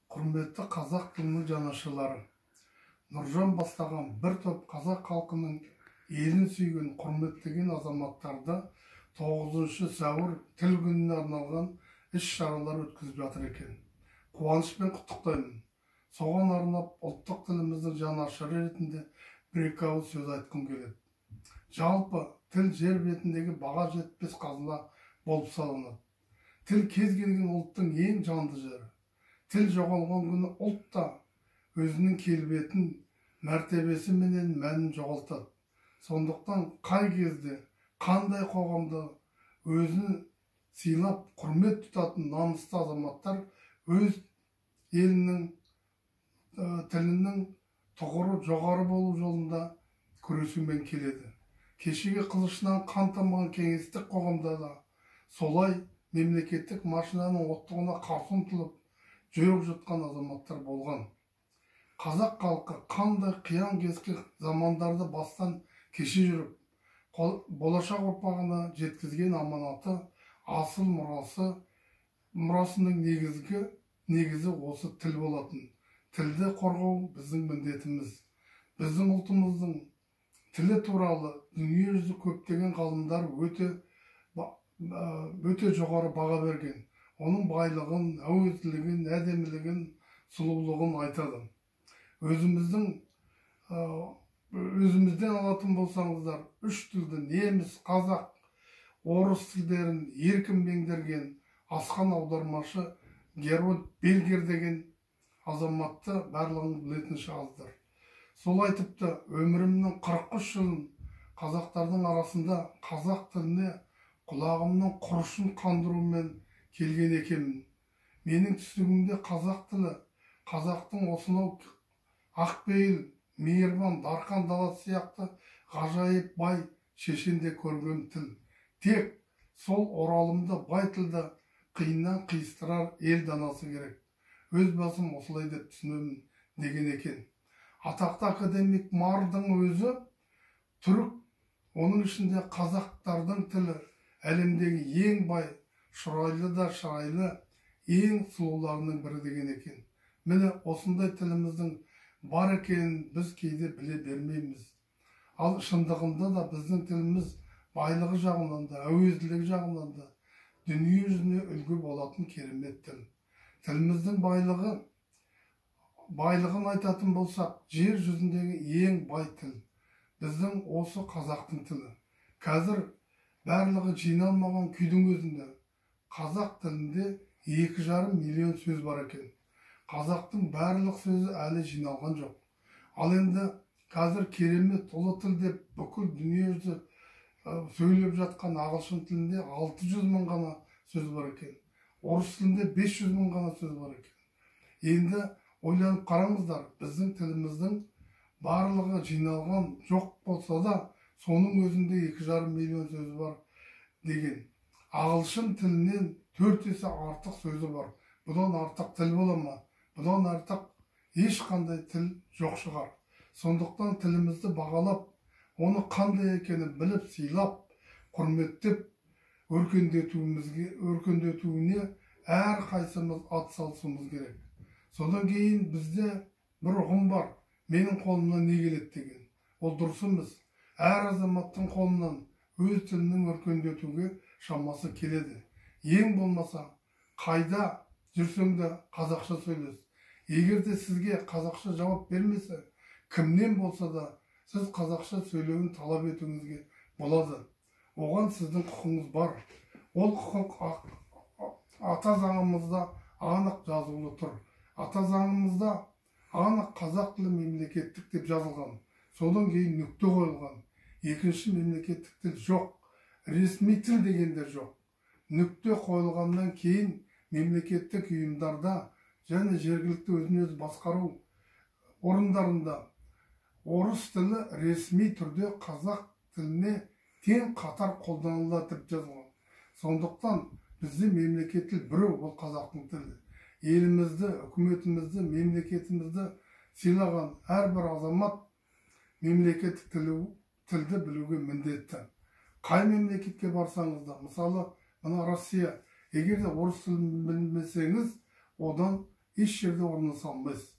Құрметті қазақ тілінің жанашырлары, Нұржан бастаған бір топ қазақ халқының елін сүйген, құрметтеген азаматтарды 9 сәуір тіл күніне арналған іс-шаралар өткізіп жатыр екен. Қуанышпен құттықтаймын. Соған арнап ұлттық тіліміздің жанашыры ретінде бір-екі ауыз сөз айтқым келеді. Жалпы тіл жер бетіндегі баға жетпес қазына болып салынады. Тіл кез келген ұлттың ең жанды жері. Тіл жоғалған күні ұлт та өзінің келбетін, мәртебесі менен мәнін жоғалтады. Сондықтан қай кезде, қандай қоғамда өзін сыйлап, құрмет тұтатын намысты азаматтар өз елінің тілінің тұғыры жоғары болу жолында күресумен келеді. Кешегі қылышынан қан тамған кеңестік қоғамда да солай мемлекеттік машинаның оттығына қарсы ұмтылып жүріп жатқан азаматтар болған. Қазақ халқы қандай қиян-кескі замандарды бастан кеше жүріп, болашақ ұрпағына жеткізген аманаты, асыл мұрасының негізі осы тіл болатын. Тілді қорғау біздің міндетіміз. Біздің ұлтымыздың тілі туралы дүниежүзі көптеген ғалымдар өте жоғары баға берген. Оның байлығын, әуезділігін, әдемілігін, сұлулығын айтады. Өзімізден алатын болсаңыздар, 3 тілді неміс, қазақ, орыс тілдерін еркін меңгерген асқан аудармашы Герольд Бельгер деген азаматты барлығын білетін шығарсыздар. Сол айтыпты, өмірімнің 43 жылын қазақтардың арасында қазақ тіліне құлағымның құрышын қандырумен келген екенмін. Менің түсінігімде қазақ тілі, қазақтың осынау ақпейіл, мейірбан, дарқан даласы сияқты ғажайып бай шешенде көрген тіл. Тек сол оралымды бай тілді қиыннан қиыстырар ел данасы керек. Өз басым осылай деп түсінемін деген екен. Атақты академик Мардың өзі түрік, оның ішінде қазақтардың тілі әлемдегі ең бай, шұрайлы да шырайлы, ең сұлуларының бірі деген екен. Міне осындай тіліміздің бар екенін біз кейде біле бермейміз. Ал шындығында да біздің тіліміз байлығы жағынан да, әуезділігі жағынан да дүние жүзіне үлгі болатын керемет тіл. Тіліміздің байлығын айтатын болсақ, жер жүзіндегі ең бай тіл біздің осы қазақтың тілі. Қазір барлығы жиналмаған күйдің өзінде қазақ тілінде 2,5 миллион сөз бар екен. Қазақтың барлық сөзі әлі жиналған жоқ. Ал енді қазір керемет ұлы тіл деп бүкіл дүние жүзі сөйлеп жатқан ағылшын тілінде 600 мың ғана сөз бар екен. Орыс тілінде 500 мың ғана сөз бар екен. Енді ойланып қараңыздар, біздің тіліміздің барлығы жиналған жоқ болса да, соның өзінде 2,5 миллион сөз бар деген. Ағылшын тілінен 4 есе артық сөзі бар. Бұдан артық тіл бола ма? Бұдан артық ешқандай тіл жоқ шығар. Сондықтан тілімізді бағалап, оны қандай екенін біліп, сыйлап, құрметтеп, өркендетуіне әр қайсымыз атсалысуымыз керек. Содан кейін бізде бір ұғым бар. Менің қолымнан не келеді деген. Ол дұрыс емес. Әр азаматтың қолынан өз тілінің өркендетуге шамасы келеді. Ең болмаса, қайда жүрсең де қазақша сөйлес. Егер де сізге қазақша жауап бермесе, кімнен болса да сіз қазақша сөйлеуін талап етуіңізге болады. Оған сіздің құқыңыз бар. Ол құқық ата заңымызда анық жазылып тұр. Ата заңымызда анық қазақ тілі мемлекеттік деп жазылған. Содан кейін нүкте қойылған. Екінші мемлекеттік тіл жоқ. Ресми тіл дегендер жоқ. Нүкте қойылғаннан кейін мемлекеттік ұйымдарда және жергілікті өзін-өзі басқару орындарында орыс тілі ресми түрде қазақ тіліне тең қатар қолданылады деп жазылған. Сондықтан бізде мемлекет тіл біреу, ол қазақтың тілі. Елімізді, үкіметімізді, мемлекетімізді сыйлаған әрбір азамат мемлекеттік тілді білуге міндетті. Қай мемлекетке барсаңыз да, мысалы, мына Россия, егер де орыс тілін білмесеңіз, одан еш жерде орнаса алмайсыз.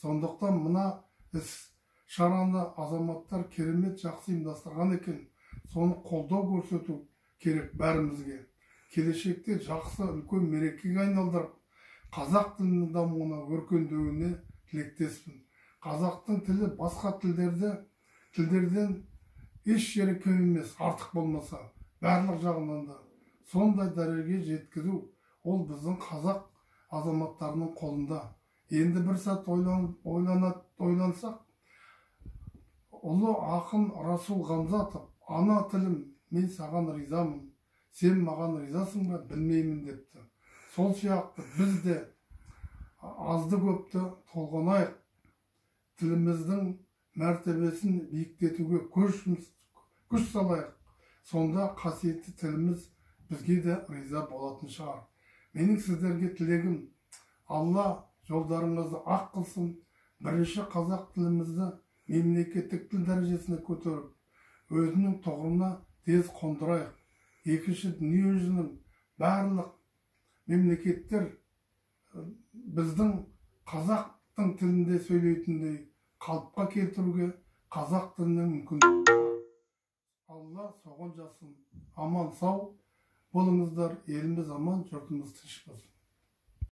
Сондықтан мына іс шараны азаматтар керемет жақсы ұйымдастырған екен. Соны қолдау көрсету керек бәрімізге. Келешекте жақсы үлкен мерекеге айналдырып, қазақ тілінің дамуына, өркендеуіне тілектеспін. Қазақтың тілі басқа тілдерден еш жері кем емес, артық болмаса, барлық жағынан да сондай дәрежеге жеткізу ол біздің қазақ азаматтарының қолында. Енді бір сәт ойлансақ, ұлы ақын Расул Ғамзатов, ана тілім, мен саған ризамын, сен маған ризасың ба, білмеймін депті. Сол сияқты біз де азды көпті толғанайық, тіліміздің мәртебесін биіктетуге күш салайық. Сонда қасиетті тіліміз бізге де риза болатын шығар. Менің сіздерге тілегім, Алла жолдарыңызды ақ қылсын, бірінші қазақ тілімізді мемлекеттік тіл дәрежесіне көтеріп, өзінің тұғырына тез қондырайық. Екінші дүниежүзінің барлық мемлекеттер біздің қазақтың тілінде сөйлейтіндей қалыпқа келтіруге қазақ тілінің мүмкіндігі бар. Алла соған жасын. Аман сау болыңыздар, еліміз аман, жұртымыз тыныш болсын.